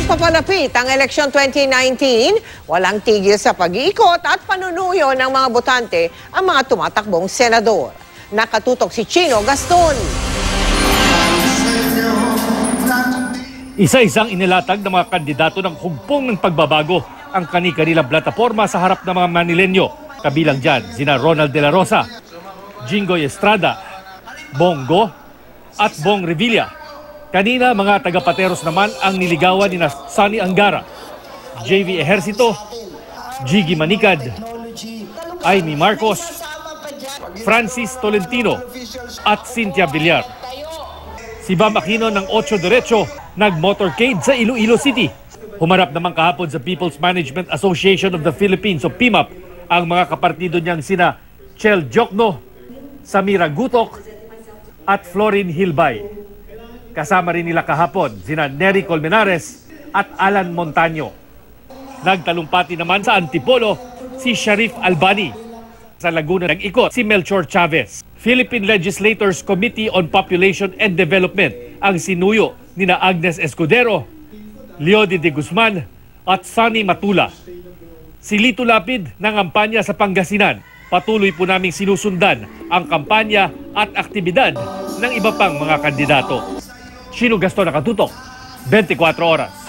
Papalapit ang eleksyon 2019, walang tigil sa pag-iikot at panunuyo ng mga botante ang mga tumatakbong senador. Nakatutok si Chino Gaston. Isa-isang inilatag ng mga kandidato ng hugpong ng pagbabago ang kani-kanilang plataporma sa harap ng mga Manilenyo. Kabilang dyan, sina Ronald De La Rosa, Jinggoy Estrada, Bongo at Bong Revilla. Kanina, mga taga-Pateros naman ang niligawan ni Sonny Angara, JV Ejercito, Jiggy Manicad, Amy Marcos, Francis Tolentino at Cynthia Villar. Si Bam Aquino ng 8 Derecho nag-motorcade sa Iloilo City. Humarap naman kahapon sa People's Management Association of the Philippines o PMAP ang mga kapartido niyang sina Chel Jokno, Samira Gutok at Florin Hilbay. Kasama rin nila kahapon sina Nery Colmenares at Alan Montaño. Nagtalumpati naman sa Antipolo si Sharif Albani. Sa Laguna nag-ikot si Melchor Chavez. Philippine Legislators Committee on Population and Development ang sinuyo nina Agnes Escudero, Leody de Guzman at Sonny Matula. Si Lito Lapid ng kampanya sa Pangasinan. Patuloy po naming sinusundan ang kampanya at aktibidad ng iba pang mga kandidato. Chino Gaston, Nakatutok, 24 Oras.